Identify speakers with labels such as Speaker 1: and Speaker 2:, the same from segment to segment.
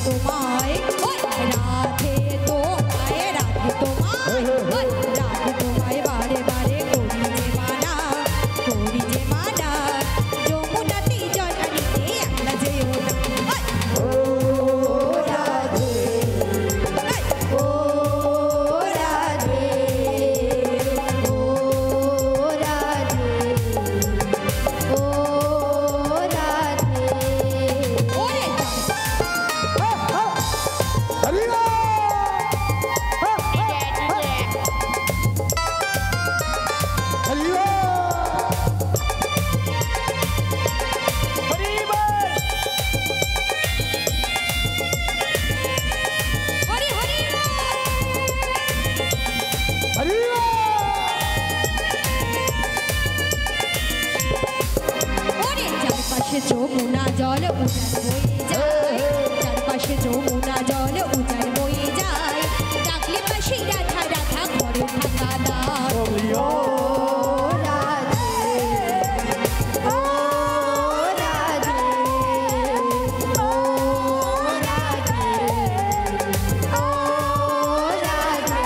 Speaker 1: তোমায় রাধে তোমায় রাধে তোমায় রাধে তোমায় বারে বারে করি যে মানা যমুনাতে জল আনিতে একলা যেও না ও রাধে ও রাধে ও রাধে ও রাধে ওরে যমুনা জল উজাড় বয়ে যায় চারপাশে যমুনা জল উজাড় বয়ে যায় ডাকলে পাশে রাধা রাধা ঘরে থাকা দাও ও রাধে ও রাধে ও রাধে ও রাধে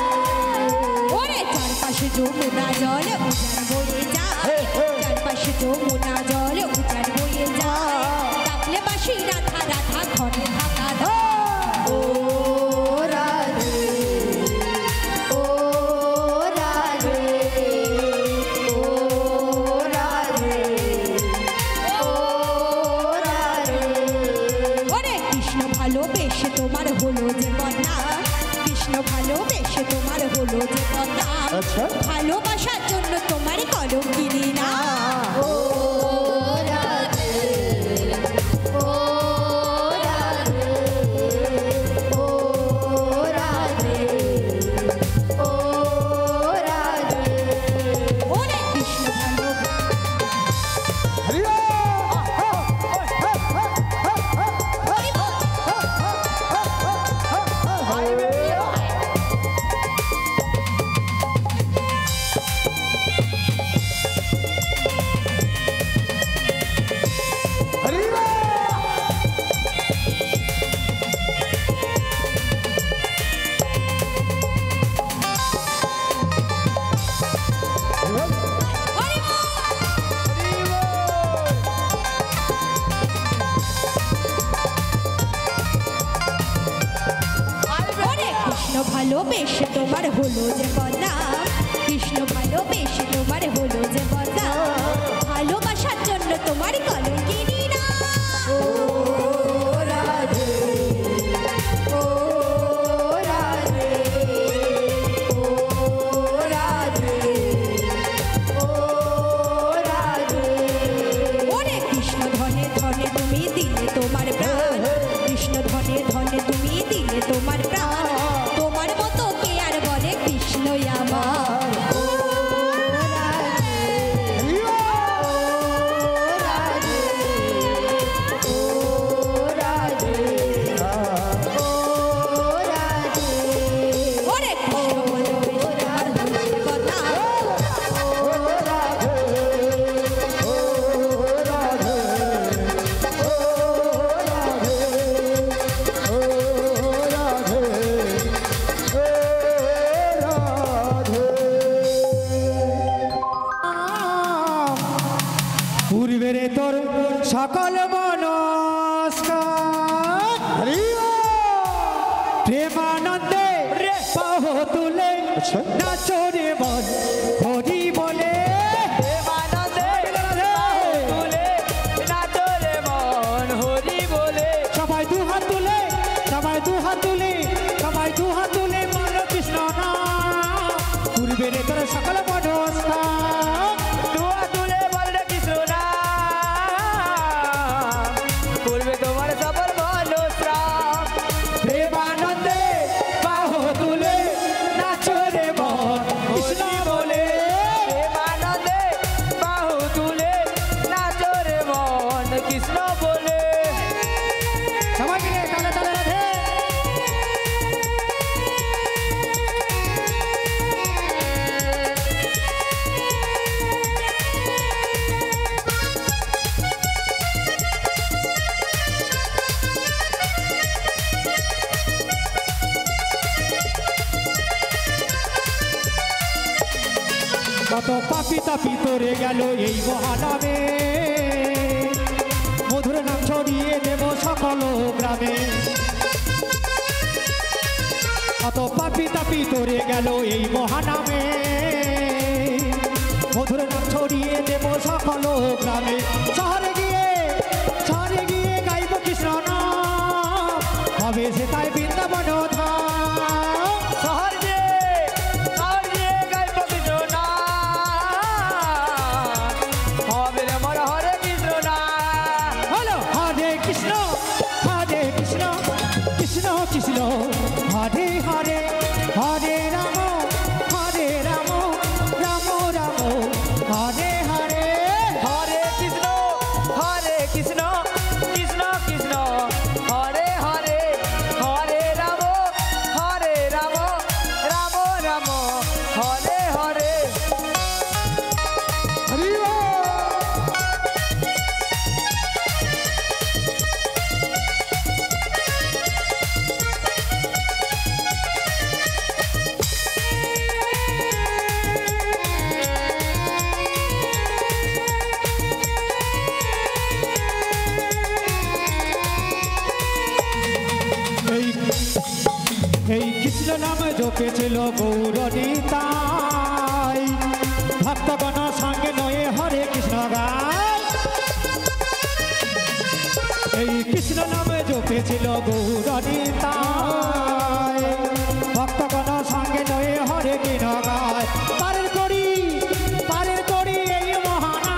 Speaker 1: ওরে চারপাশে যমুনা জল উজাড় বয়ে যায় চারপাশে যমুনা জল উজাড় বয়ে যায় ডাকলে বাসি রাধা রাধা ঘরে থাকা দাও ও রাধে ও রাধে ও রাধে ও রাধে ওরে কৃষ্ণ ভালোবেসে তোমার হলো যে বদনাম কৃষ্ণ ভালোবেসে তোমার হলো যে বদনাম ভালোবাসার জন্য তোমার কলঙ্কিনী না ও রাধে ও রাধে ও রাধে ও রাধে ওরে কৃষ্ণ ভালো ভালোবেসে তোমার হলো যে বদনাম কৃষ্ণ ভালোবেসে তোমার হলো যে বদনাম ভালোবাসার জন্য তোমার কলঙ্কিনী না ও রাধে ও রাধে ও রাধে ও রাধে ওরে কৃষ্ণ ধনে ধনে তুমি দিলে তোমার প্রাণ কৃষ্ণ ধনে ধনে তুমি দিলে তোমার প্রাণ তোমার মতো কে আর বলে কৃষ্ণ আমার ও রাধে ও রাধে ও রাধে ও রাধে ওরে কৃষ্ণ ভালোবেসে তোমার হলো কথা ও রাধে ও রাধে ও রাধে ও রাধে
Speaker 2: পূর্বের তোর সকল মনস্কার প্রেমানন্দে পাহ তুলে নাচো রে মন হরি বলে
Speaker 3: প্রেমানন্দে পাহ তুলে নাচো রে মন হরি বলে
Speaker 2: সবাই দু হাত তুলে সবাই দু হাত তুলে সবাই দু হাত তুলে মন কৃষ্ণ না পূর্বের তোর সকল মনস্কার
Speaker 3: দুয়া তুলে বলে কৃষ্ণ না পূর্বে তোমার সফল মনস্রাম
Speaker 2: প্রেমানন্দে বাহ তুলে নাচো রে মন কৃষ্ণ বলে
Speaker 3: প্রেমানন্দে বাহু তুলে নাচো রে মন কৃষ্ণ বলে
Speaker 2: সবাই মিলে তালে তালে রাধে কত পাপি তাপি তোরে গেল এই মহানামে, মধুর নাম ছড়িয়ে দেব সকল গ্রামে। কত পাপি তাপি তোরে গেল এই মহানামে, মধুর নাম ছড়িয়ে দেব সকল গ্রামে। শহরে গিয়ে গাইব কৃষ্ণ নাম, হবে সে তাই বৃন্দাবন ধাম।
Speaker 3: শহর যে গাইব কৃষ্ণ নাম, হবে রে মোর হরে কৃষ্ণ নাম।
Speaker 2: হলো হরে কৃষ্ণ কৃষ্ণ কৃষ্ণ হরে হরে, হরে রাম রাম রাম হরে হরে।
Speaker 3: হরে কৃষ্ণ কৃষ্ণ কৃষ্ণ হরে হরে, হরে রাম রাম রাম হরে হরে।
Speaker 2: হরি বল। এই কৃষ্ণ নাম জপেছিল গৌরনীতাই, ভক্তগণ সঙ্গে নয়ে হরে কৃষ্ণ গায়। এই কৃষ্ণ নাম জপেছিল গৌরনীতাই, ভক্তগণ সঙ্গে নয়ে হরে কৃষ্ণ গায়। পারের করি এই মহানাম,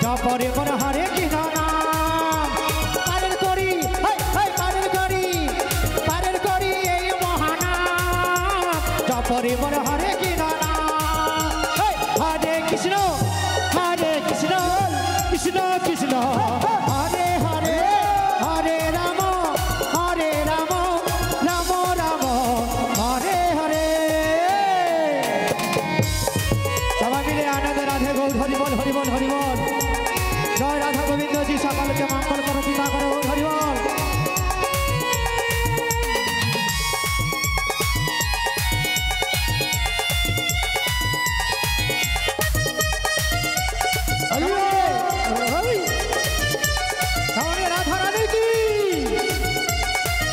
Speaker 2: জপরে মন হরে কৃষ্ণ নাম। পারের করি এই মহানাম, জপরে মন হরে কৃষ্ণ নাম। হরে কৃষ্ণ কৃষ্ণ কৃষ্ণ হরে হরে, হরে রাম রাম রাম হরে হরে। সবাই মিলে আনন্দে রাধে গৌর হরি বল হরি বল হরি বল। জয় রাধা গোবিন্দ জি সকলকে মঙ্গল করো কৃপা করো হরি বল। রাধা রানী কি,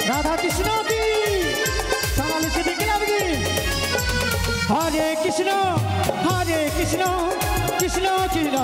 Speaker 2: রাধা কৃষ্ণ কি, সারালে সে দেখে যাবে কি। হরে কৃষ্ণ কৃষ্ণ কৃষ্ণ